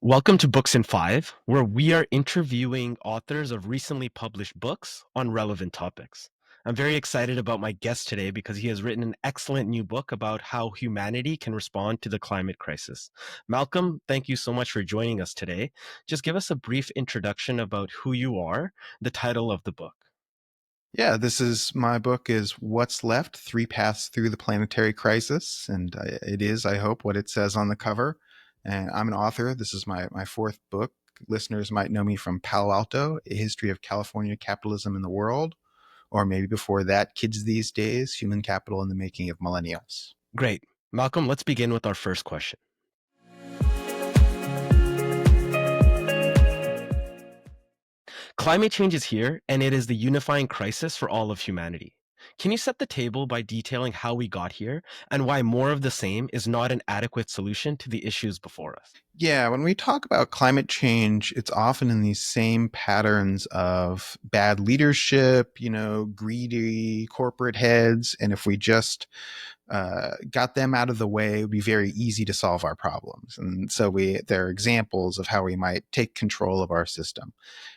Welcome to Books in Five, where we are interviewing authors of recently published books on relevant topics. I'm very excited about my guest today because he has written an excellent new book about how humanity can respond to the climate crisis. Malcolm, thank you so much for joining us today. Just give us a brief introduction about who you are, the title of the book. Yeah, this is my book is What's Left: Three Paths Through the Planetary Crisis, and it is, I hope, what it says on the cover. And I'm an author. This is my fourth book. Listeners might know me from Palo Alto, A History of California Capitalism in the World, or maybe before that, Kids These Days, Human Capital and the Making of Millennials. Great. Malcolm, let's begin with our first question. Climate change is here, and it is the unifying crisis for all of humanity. Can you set the table by detailing how we got here and why more of the same is not an adequate solution to the issues before us? Yeah, when we talk about climate change, it's often in these same patterns of bad leadership, greedy corporate heads. And if we just got them out of the way, it would be very easy to solve our problems. And so there are examples of how we might take control of our system.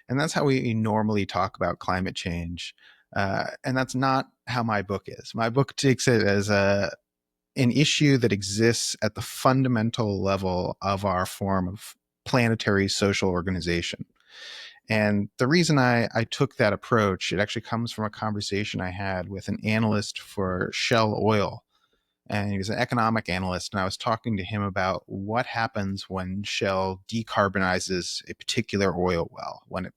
And that's how we normally talk about climate change. And that's not how my book is. My book takes it as an issue that exists at the fundamental level of our form of planetary social organization. And the reason I took that approach, it actually comes from a conversation I had with an analyst for Shell Oil. And he was an economic analyst. And I was talking to him about what happens when Shell decarbonizes a particular oil well, when it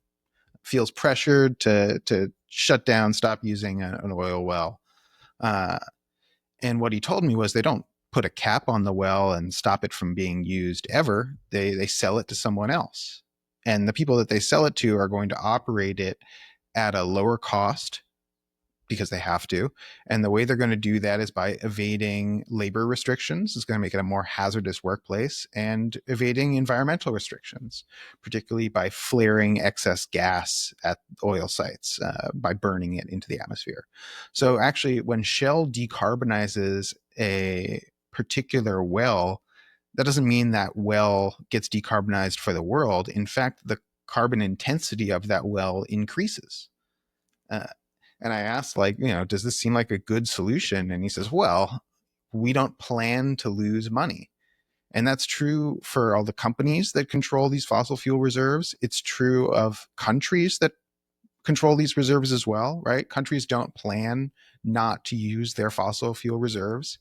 feels pressured to shut down, stop using an oil well. Uh, and what he told me was they don't put a cap on the well and stop it from being used ever. They sell it to someone else. And the people that they sell it to are going to operate it at a lower cost because they have to. And the way they're going to do that is by evading labor restrictions. It's going to make it a more hazardous workplace, and evading environmental restrictions, particularly by flaring excess gas at oil sites by burning it into the atmosphere. So actually, when Shell decarbonizes a particular well, that doesn't mean that well gets decarbonized for the world. In fact, the carbon intensity of that well increases. Uh, and I asked, does this seem like a good solution? And he says, well, we don't plan to lose money. And that's true for all the companies that control these fossil fuel reserves. It's true of countries that control these reserves as well, right? Countries don't plan not to use their fossil fuel reserves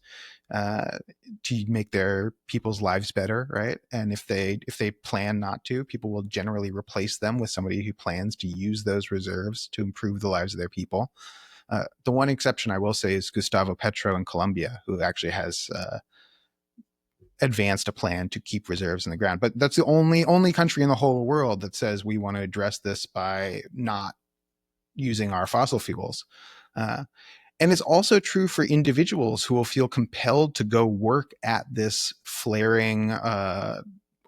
uh, to make their people's lives better, right? And if they plan not to, people will generally replace them with somebody who plans to use those reserves to improve the lives of their people. The one exception I will say is Gustavo Petro in Colombia, who actually has advanced a plan to keep reserves in the ground. But that's the only country in the whole world that says we want to address this by not using our fossil fuels. And it's also true for individuals who will feel compelled to go work at this flaring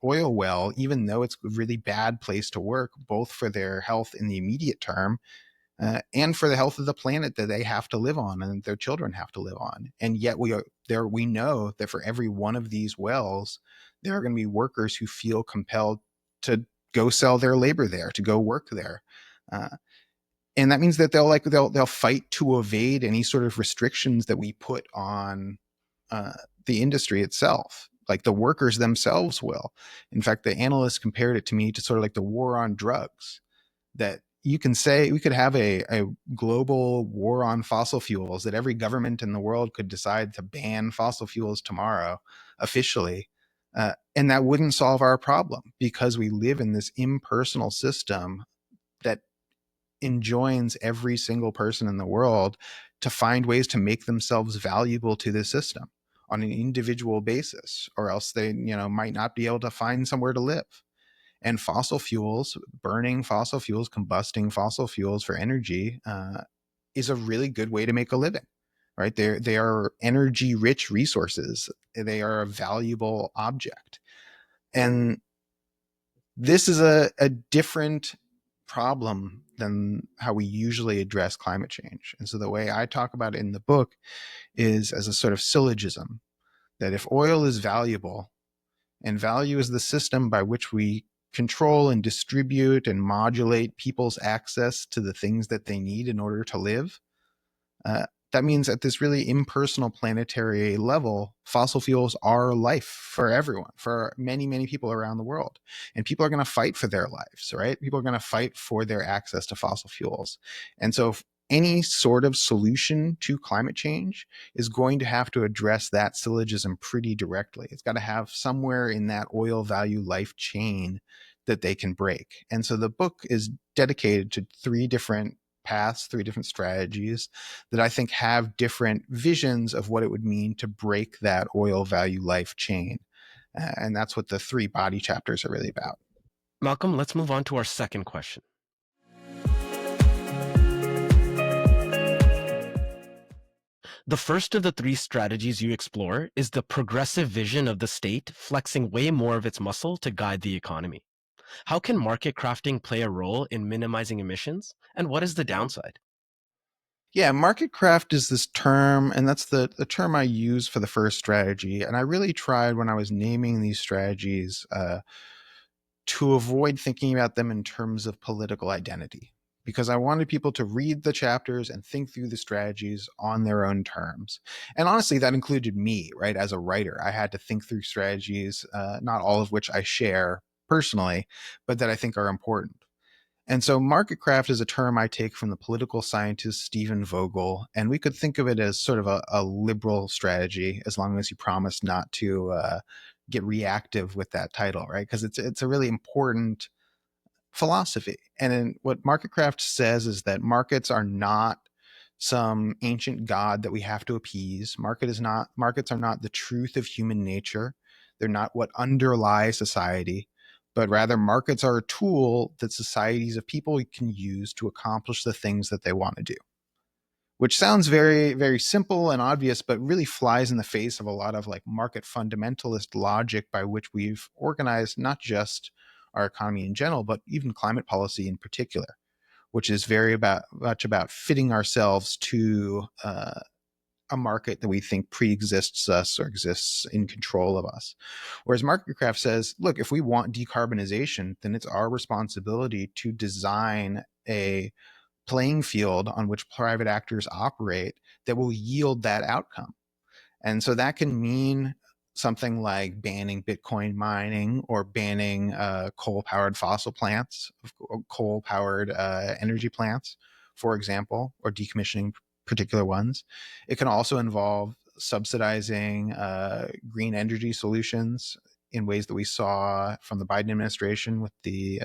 oil well, even though it's a really bad place to work, both for their health in the immediate term and for the health of the planet that they have to live on and their children have to live on. And yet we know that for every one of these wells, there are going to be workers who feel compelled to go sell their labor there, to go work there. And that means that they'll fight to evade any sort of restrictions that we put on the industry itself. Like the workers themselves will. In fact, the analyst compared it to me to sort of like the war on drugs. That you can say we could have a global war on fossil fuels, that every government in the world could decide to ban fossil fuels tomorrow officially. And that wouldn't solve our problem because we live in this impersonal system that enjoins every single person in the world to find ways to make themselves valuable to the system on an individual basis, or else they might not be able to find somewhere to live. And fossil fuels, burning fossil fuels, combusting fossil fuels for energy is a really good way to make a living, right? They are energy rich resources. They are a valuable object. And this is a different problem than how we usually address climate change. And so the way I talk about it in the book is as a sort of syllogism, that if oil is valuable, And value is the system by which we control and distribute and modulate people's access to the things that they need in order to live. Uh, that means at this really impersonal planetary level, fossil fuels are life for everyone, for many, many people around the world. And people are going to fight for their lives, right? People are going to fight for their access to fossil fuels. And so, any sort of solution to climate change is going to have to address that syllogism pretty directly. It's got to have somewhere in that oil value life chain that they can break. And so the book is dedicated to three different paths, three different strategies that I think have different visions of what it would mean to break that oil value life chain. And that's what the three body chapters are really about. Malcolm, let's move on to our second question. The first of the three strategies you explore is the progressive vision of the state flexing way more of its muscle to guide the economy. How can market crafting play a role in minimizing emissions, and what is the downside? Yeah, market craft is this term, and that's the term I use for the first strategy. And I really tried when I was naming these strategies to avoid thinking about them in terms of political identity, because I wanted people to read the chapters and think through the strategies on their own terms. And honestly, that included me, right? As a writer, I had to think through strategies, not all of which I share personally, but that I think are important. And so market craft is a term I take from the political scientist Stephen Vogel, and we could think of it as sort of a liberal strategy, as long as you promise not to get reactive with that title, right? Because it's a really important philosophy. And in, what market craft says is that markets are not some ancient god that we have to appease. Markets are not the truth of human nature. They're not what underlie society, but rather markets are a tool that societies of people can use to accomplish the things that they want to do. Which sounds very, very simple and obvious, but really flies in the face of a lot of like market fundamentalist logic by which we've organized not just our economy in general, but even climate policy in particular, which is very much about fitting ourselves to a market that we think pre-exists us or exists in control of us. Whereas MarketCraft says, look, if we want decarbonization, then it's our responsibility to design a playing field on which private actors operate that will yield that outcome. And so that can mean something like banning Bitcoin mining or banning coal-powered fossil plants, coal-powered energy plants, for example, or decommissioning particular ones. It can also involve subsidizing green energy solutions in ways that we saw from the Biden administration with the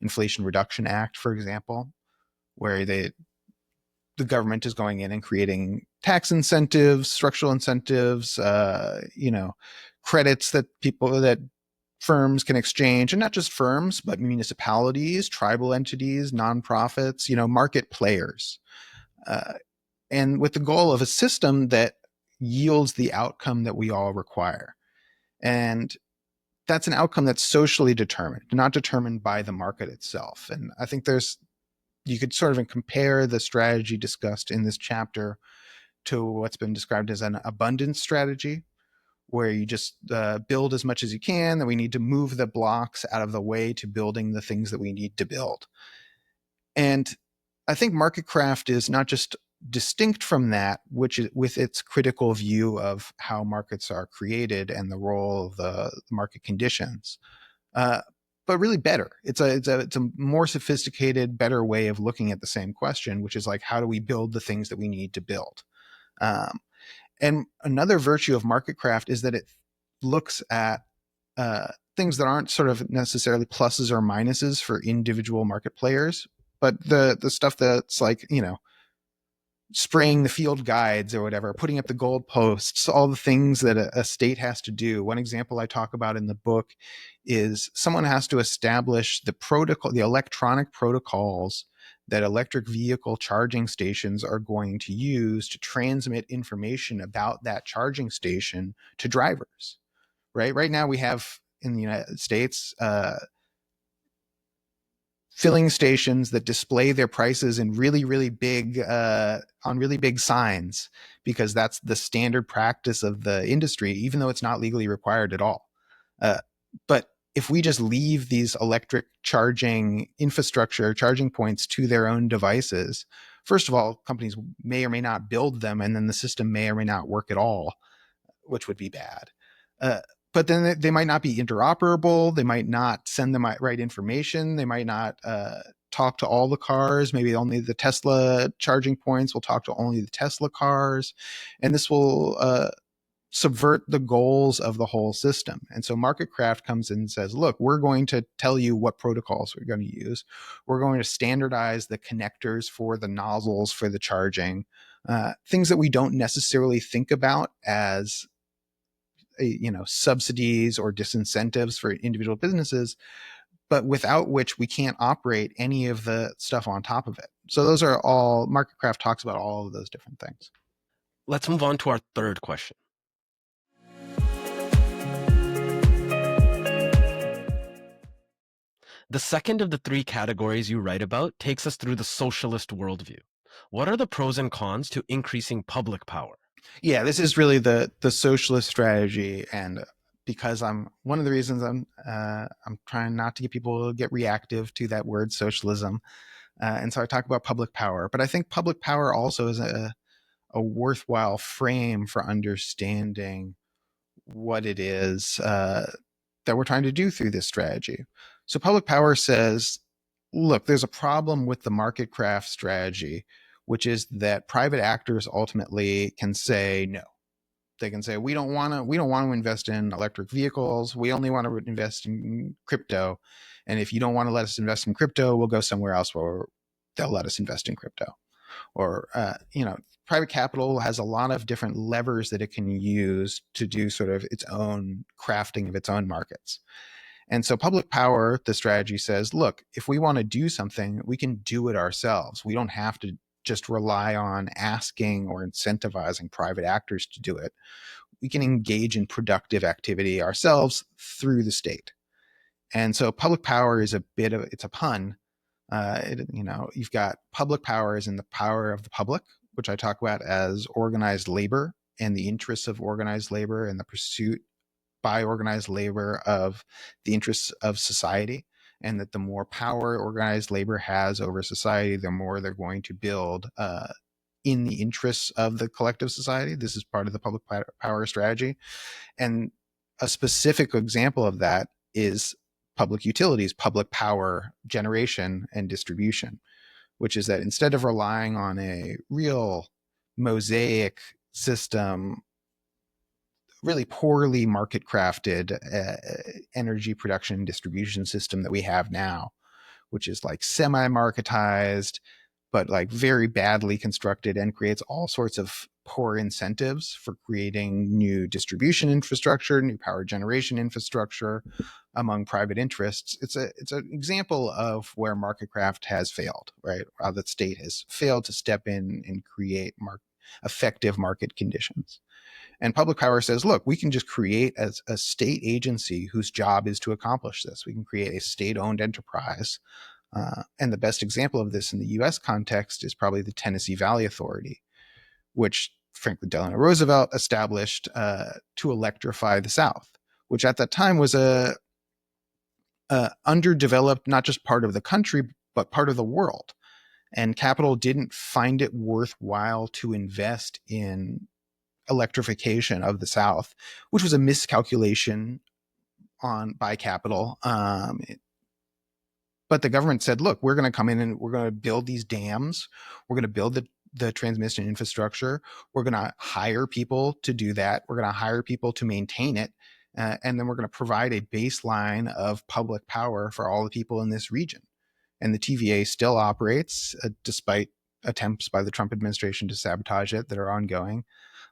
Inflation Reduction Act, for example, where the government is going in and creating tax incentives, structural incentives, credits that firms can exchange, and not just firms, but municipalities, tribal entities, nonprofits, market players, uh, and with the goal of a system that yields the outcome that we all require. And that's an outcome that's socially determined, not determined by the market itself. And I think you could sort of compare the strategy discussed in this chapter to what's been described as an abundance strategy, where you just build as much as you can, that we need to move the blocks out of the way to building the things that we need to build. And I think market craft is not just distinct from that, which is with its critical view of how markets are created and the role of the market conditions, uh, but really better. It's a more sophisticated, better way of looking at the same question, which is like, how do we build the things that we need to build? Um, and another virtue of market craft is that it looks at things that aren't sort of necessarily pluses or minuses for individual market players, but the stuff that's like, spraying the field guides or whatever, putting up the goalposts, all the things that a state has to do. One example I talk about in the book is someone has to establish the electronic protocols that electric vehicle charging stations are going to use to transmit information about that charging station to drivers. Right now, we have in the United States filling stations that display their prices in really, really big on really big signs, because that's the standard practice of the industry, even though it's not legally required at all. Uh, but if we just leave these electric charging infrastructure, charging points to their own devices, first of all, companies may or may not build them, and then the system may or may not work at all, which would be bad. Uh, but then they might not be interoperable. They might not send the right information. They might not talk to all the cars. Maybe only the Tesla charging points will talk to only the Tesla cars. And this will subvert the goals of the whole system. And so MarketCraft comes in and says, look, we're going to tell you what protocols we're going to use. We're going to standardize the connectors for the nozzles for the charging, things that we don't necessarily think about as subsidies or disincentives for individual businesses, but without which we can't operate any of the stuff on top of it. So those are all, MarketCraft talks about all of those different things. Let's move on to our third question. The second of the three categories you write about takes us through the socialist worldview. What are the pros and cons to increasing public power? Yeah, this is really the socialist strategy, and because I'm one of the reasons I'm trying not to get people to get reactive to that word socialism, and so I talk about public power. But I think public power also is a worthwhile frame for understanding what it is that we're trying to do through this strategy. So public power says, look, there's a problem with the market craft strategy, which is that private actors ultimately can say no. They can say we don't want to invest in electric vehicles. We only want to invest in crypto. And if you don't want to let us invest in crypto, we'll go somewhere else where they'll let us invest in crypto. Or private capital has a lot of different levers that it can use to do sort of its own crafting of its own markets. And so public power, the strategy says, look, if we want to do something, we can do it ourselves. We don't have to just rely on asking or incentivizing private actors to do it. We can engage in productive activity ourselves through the state. And so public power is it's a pun. You've got public power is in the power of the public, which I talk about as organized labor and the interests of organized labor and the pursuit by organized labor of the interests of society. And that the more power organized labor has over society, the more they're going to build in the interests of the collective society. This is part of the public power strategy. And a specific example of that is public utilities, public power generation and distribution, which is that instead of relying on a real mosaic system, really poorly market crafted energy production and distribution system that we have now, which is like semi-marketized, but like very badly constructed and creates all sorts of poor incentives for creating new distribution infrastructure, new power generation infrastructure among private interests. It's an example of where marketcraft has failed, right? How the state has failed to step in and create effective market conditions. And public power says, look, we can just create a state agency whose job is to accomplish this. We can create a state-owned enterprise. And the best example of this in the US context is probably the Tennessee Valley Authority, which Franklin Delano Roosevelt established to electrify the South, which at that time was a underdeveloped, not just part of the country, but part of the world. And capital didn't find it worthwhile to invest in electrification of the South, which was a miscalculation by capital. But the government said, look, we're going to come in and we're going to build these dams. We're going to build the transmission infrastructure. We're going to hire people to do that. We're going to hire people to maintain it. And then we're going to provide a baseline of public power for all the people in this region. And the TVA still operates despite attempts by the Trump administration to sabotage it that are ongoing.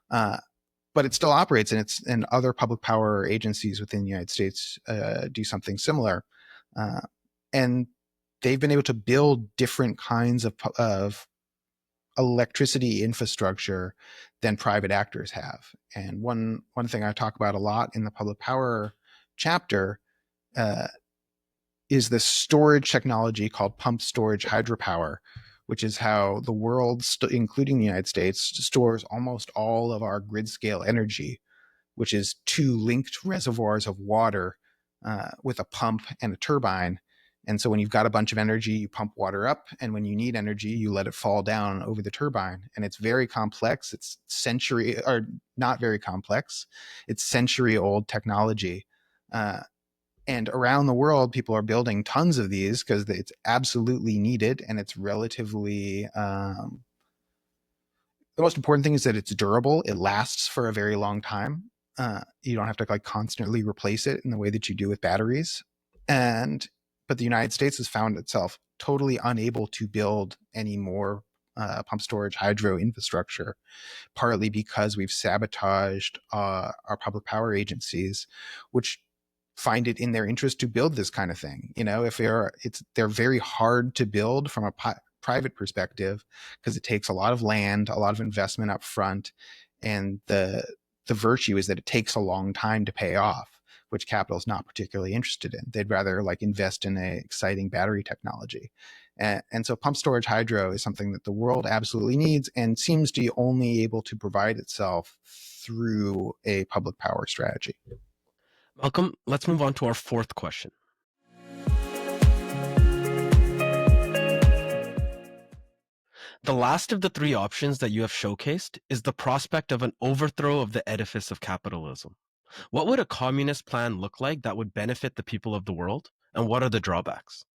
But it still operates, and other public power agencies within the United States do something similar. And they've been able to build different kinds of electricity infrastructure than private actors have. And one thing I talk about a lot in the public power chapter is this storage technology called pump storage hydropower, which is how the world, including the United States, stores almost all of our grid scale energy which is two linked reservoirs of water with a pump and a turbine. And so when you've got a bunch of energy, you pump water up, and when you need energy, you let it fall down over the turbine. And it's very complex. It's century, or not very complex. It's century old technology. And around the world, people are building tons of these because it's absolutely needed, and it's relatively the most important thing is that it's durable. It lasts for a very long time. You don't have to like constantly replace it in the way that you do with batteries. And but the United States has found itself totally unable to build any more pump storage hydro infrastructure, partly because we've sabotaged our public power agencies, which find it in their interest to build this kind of thing. You know, if they're very hard to build from a private perspective because it takes a lot of land, a lot of investment up front, and the virtue is that it takes a long time to pay off, which capital is not particularly interested in. They'd rather like invest in a exciting battery technology. And so pump storage hydro is something that the world absolutely needs and seems to be only able to provide itself through a public power strategy. Malcolm, let's move on to our fourth question. The last of the three options that you have showcased is the prospect of an overthrow of the edifice of capitalism. What would a communist plan look like that would benefit the people of the world? And what are the drawbacks?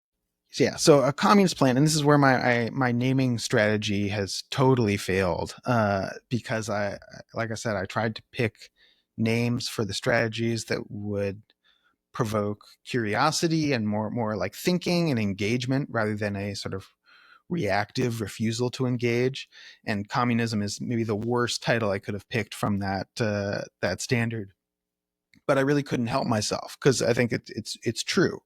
Yeah, so a communist plan, and this is where my naming strategy has totally failed, because like I said, I tried to pick names for the strategies that would provoke curiosity and more like thinking and engagement rather than a sort of reactive refusal to engage. And communism is maybe the worst title I could have picked from that standard. But I really couldn't help myself because I think it's true.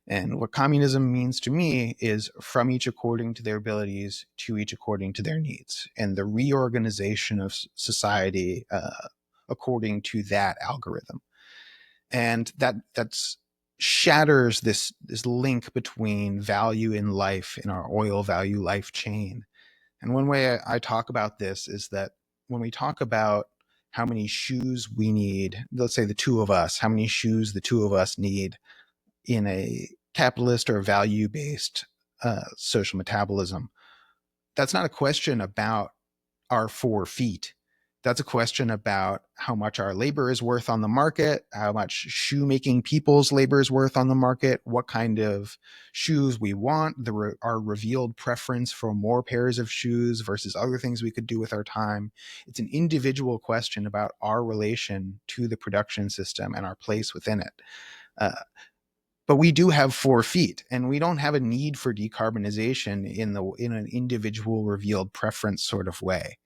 And what communism means to me is from each according to their abilities, to each according to their needs, and the reorganization of society according to that algorithm. And that's shatters this link between value in life in our oil value life chain. And one way I talk about this is that when we talk about how many shoes we need, let's say the two of us, how many shoes the two of us need in a capitalist or value based social metabolism, that's not a question about our 4 feet. That's a question about how much our labor is worth on the market, how much shoemaking people's labor is worth on the market, what kind of shoes we want, our revealed preference for more pairs of shoes versus other things we could do with our time. It's an individual question about our relation to the production system and our place within it. Uh, but we do have 4 feet, and we don't have a need for decarbonization in an individual revealed preference sort of way.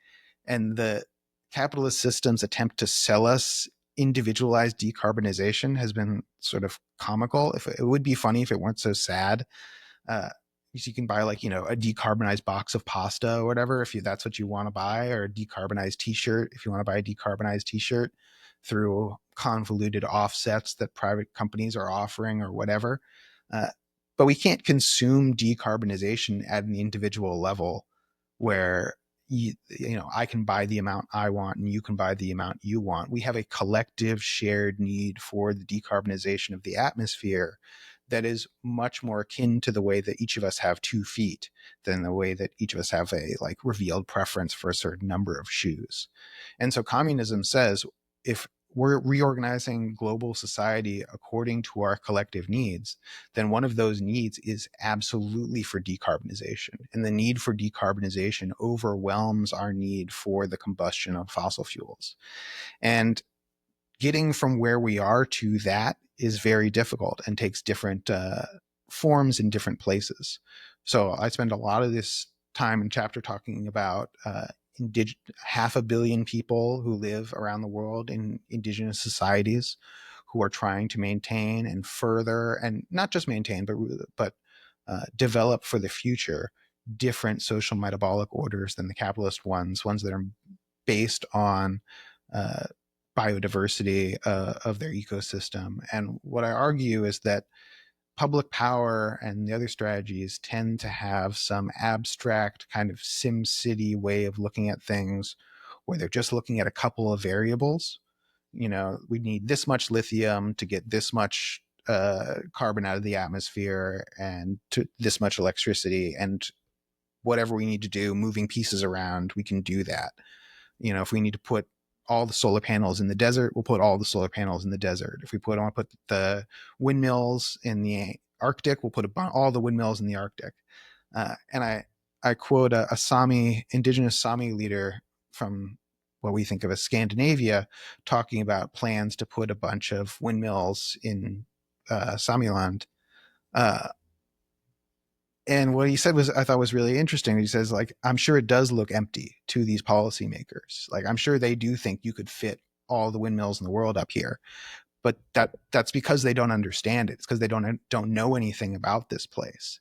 And the capitalist system's attempt to sell us individualized decarbonization has been sort of comical. If it would be funny if it weren't so sad. You can buy like a decarbonized box of pasta or whatever if that's what you want to buy, or a decarbonized T-shirt if you want to buy a decarbonized T-shirt through convoluted offsets that private companies are offering or whatever. Uh, but we can't consume decarbonization at an individual level where I can buy the amount I want and you can buy the amount you want. We have a collective shared need for the decarbonization of the atmosphere that is much more akin to the way that each of us have 2 feet than the way that each of us have a like revealed preference for a certain number of shoes. And so communism says if we're reorganizing global society according to our collective needs, then one of those needs is absolutely for decarbonization. And the need for decarbonization overwhelms our need for the combustion of fossil fuels. And getting from where we are to that is very difficult and takes different forms in different places. So I spend a lot of this time in chapter talking about 500 million people who live around the world in indigenous societies who are trying to maintain and further, and not just maintain, but develop for the future different social metabolic orders than the capitalist ones that are based on uh, biodiversity of their ecosystem. And what I argue is that public power and the other strategies tend to have some abstract kind of sim city way of looking at things where they're just looking at a couple of variables We need this much lithium to get this much carbon out of the atmosphere and to this much electricity, and whatever we need to do, moving pieces around, we can do that. If we need to put all the solar panels in the desert, we'll put all the solar panels in the desert. If we want to put the windmills in the Arctic, we'll put all the windmills in the Arctic. And I quote a Sami, indigenous Sami leader from what we think of as Scandinavia, talking about plans to put a bunch of windmills in Samiland. Uh, and what he said was, I thought was really interesting. He says, like, I'm sure it does look empty to these policymakers. Like, I'm sure they do think you could fit all the windmills in the world up here, but that's because they don't understand it. It's because they don't know anything about this place.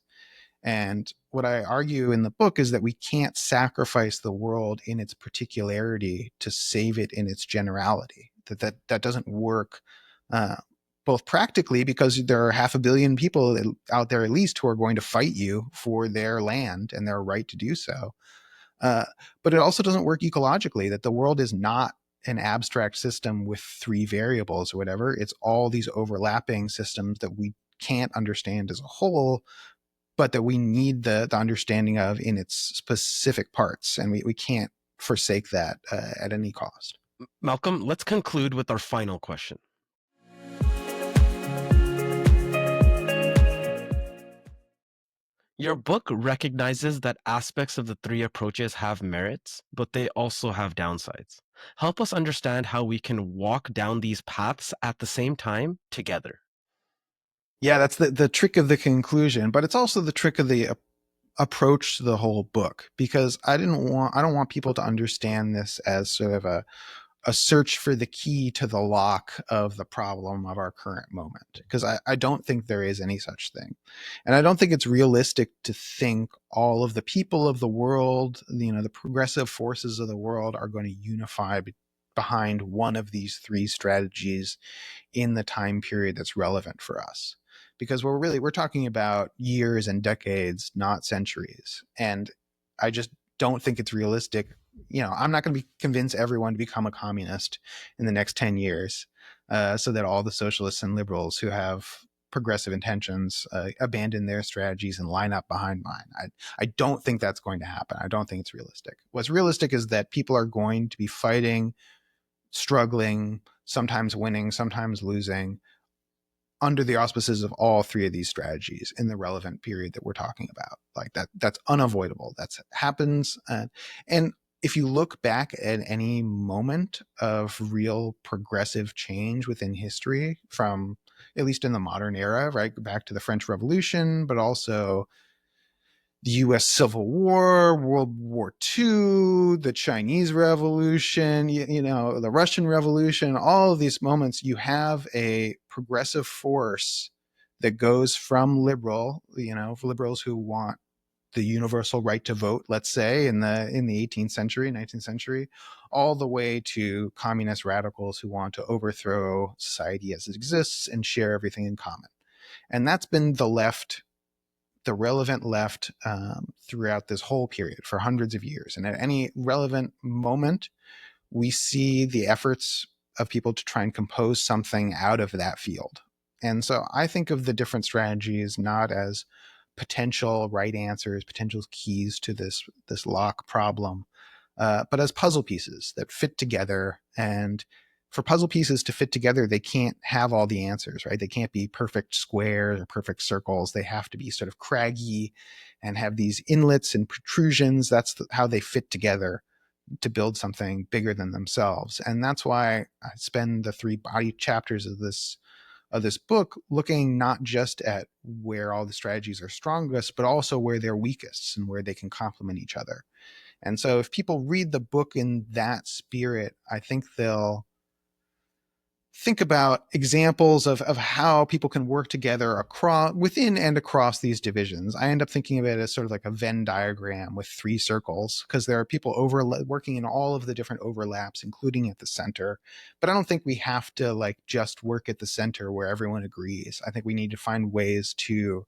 And what I argue in the book is that we can't sacrifice the world in its particularity to save it in its generality. That doesn't work, uh, both practically, because there are 500 million people out there at least who are going to fight you for their land and their right to do so. Uh, but it also doesn't work ecologically, that the world is not an abstract system with three variables or whatever. It's all these overlapping systems that we can't understand as a whole, but that we need the understanding of in its specific parts. And we can't forsake that at any cost. Malcolm, let's conclude with our final question. Your book recognizes that aspects of the three approaches have merits, but they also have downsides. Help us understand how we can walk down these paths at the same time together. Yeah, that's the trick of the conclusion, but it's also the trick of the approach to the whole book, because I don't want people to understand this as sort of a search for the key to the lock of the problem of our current moment, because I don't think there is any such thing. And I don't think it's realistic to think all of the people of the world, the progressive forces of the world, are going to unify behind one of these three strategies in the time period that's relevant for us, because we're talking about years and decades, not centuries. And I just don't think it's realistic. I'm not going to convince everyone to become a communist in the next 10 years, so that all the socialists and liberals who have progressive intentions abandon their strategies and line up behind mine. I don't think that's going to happen. I don't think it's realistic. What's realistic is that people are going to be fighting, struggling, sometimes winning, sometimes losing, under the auspices of all three of these strategies in the relevant period that we're talking about. Like that's unavoidable. That's happens. And if you look back at any moment of real progressive change within history, from at least in the modern era, right, back to the French Revolution, but also the US Civil War, World War II, the Chinese Revolution, the Russian Revolution, all of these moments, you have a progressive force that goes from liberals who want the universal right to vote, let's say, in the 18th century, 19th century, all the way to communist radicals who want to overthrow society as it exists and share everything in common. And that's been the relevant left, throughout this whole period for hundreds of years. And at any relevant moment, we see the efforts of people to try and compose something out of that field. And so I think of the different strategies not as potential right answers, potential keys to this lock problem, but as puzzle pieces that fit together. And for puzzle pieces to fit together, they can't have all the answers, right? They can't be perfect squares or perfect circles. They have to be sort of craggy and have these inlets and protrusions. That's how they fit together to build something bigger than themselves. And that's why I spend the three body chapters of this book looking not just at where all the strategies are strongest, but also where they're weakest and where they can complement each other. And so if people read the book in that spirit, I think they'll think about examples of how people can work together across, within and across these divisions. I end up thinking of it as sort of like a Venn diagram with three circles, because there are people working in all of the different overlaps, including at the center. But I don't think we have to just work at the center where everyone agrees. I think we need to find ways to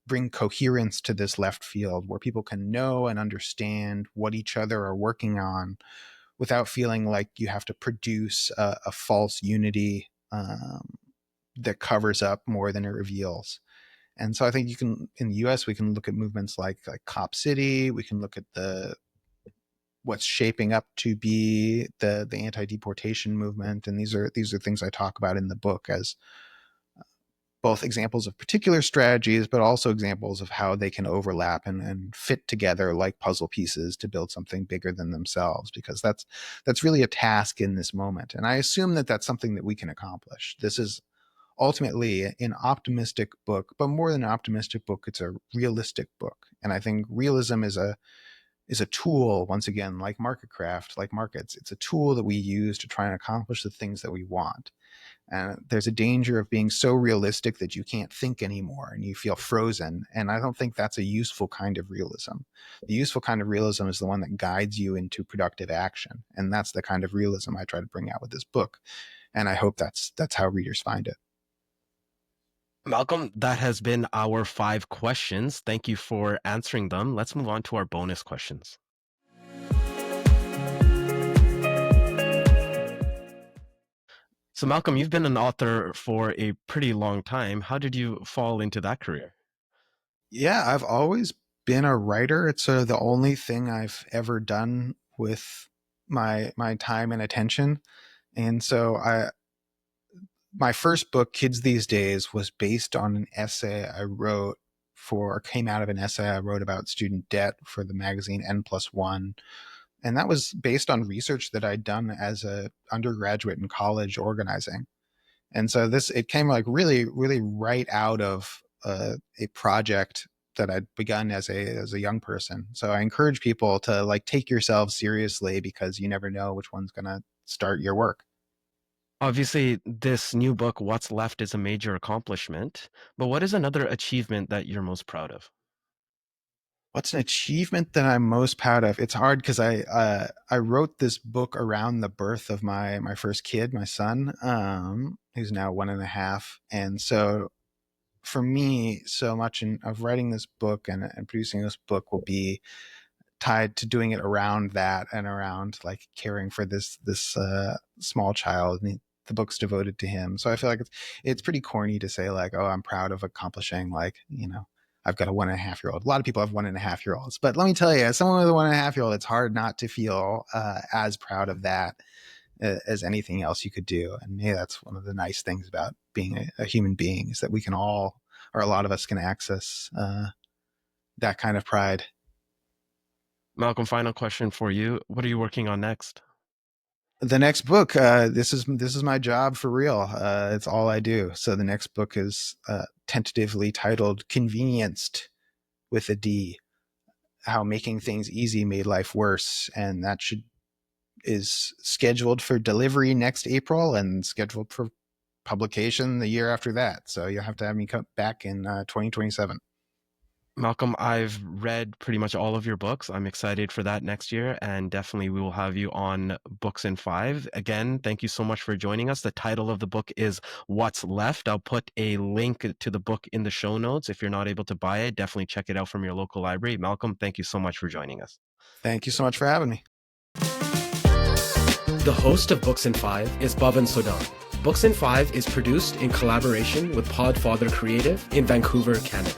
bring coherence to this left field where people can know and understand what each other are working on without feeling like you have to produce a false unity that covers up more than it reveals. And so I think you can, in the U.S., we can look at movements like Cop City. We can look at the what's shaping up to be the anti-deportation movement, and these are things I talk about in the book as both examples of particular strategies, but also examples of how they can overlap and fit together like puzzle pieces to build something bigger than themselves. Because that's really a task in this moment, and I assume that that's something that we can accomplish. This is ultimately an optimistic book, but more than an optimistic book, it's a realistic book. And I think realism is a tool, once again, like marketcraft, like markets. It's a tool that we use to try and accomplish the things that we want. And there's a danger of being so realistic that you can't think anymore and you feel frozen. And I don't think that's a useful kind of realism. The useful kind of realism is the one that guides you into productive action. And that's the kind of realism I try to bring out with this book. And I hope that's how readers find it. Malcolm, that has been our 5 questions. Thank you for answering them. Let's move on to our bonus questions. So, Malcolm, you've been an author for a pretty long time. How did you fall into that career? Yeah, I've always been a writer. It's sort of the only thing I've ever done with my time and attention. And so my first book, Kids These Days, was based on an essay I wrote came out of an essay I wrote about student debt for the magazine N+1. And that was based on research that I'd done as a undergraduate in college organizing. And so it came like really, really right out of a project that I'd begun as a young person. So I encourage people to like take yourselves seriously, because you never know which one's going to start your work. Obviously, this new book, What's Left, is a major accomplishment. But what is another achievement that you're most proud of? What's an achievement that I'm most proud of? It's hard because I wrote this book around the birth of my first kid, my son, who's now 1.5, and so for me, so much of writing this book and producing this book will be tied to doing it around that and around like caring for this small child. And the book's devoted to him, so I feel like it's pretty corny to say like, oh, I'm proud of accomplishing, like, I've got a 1.5-year-old. A lot of people have 1.5-year-olds, but let me tell you, as someone with a 1.5-year-old, it's hard not to feel as proud of that as anything else you could do. And maybe that's one of the nice things about being a human being, is that we can all, or a lot of us can access that kind of pride. Malcolm, final question for you. What are you working on next? The next book, this is my job for real. It's all I do. So the next book is tentatively titled Convenienced, with a D, how making things easy made life worse. And that is scheduled for delivery next April and scheduled for publication the year after that. So you'll have to have me come back in 2027. Malcolm, I've read pretty much all of your books. I'm excited for that next year, and definitely we will have you on Books in 5. Again, thank you so much for joining us. The title of the book is What's Left. I'll put a link to the book in the show notes. If you're not able to buy it, definitely check it out from your local library. Malcolm, thank you so much for joining us. Thank you so much for having me. The host of Books in 5 is Bhavan Sodan. Books in 5 is produced in collaboration with Podfather Creative in Vancouver, Canada.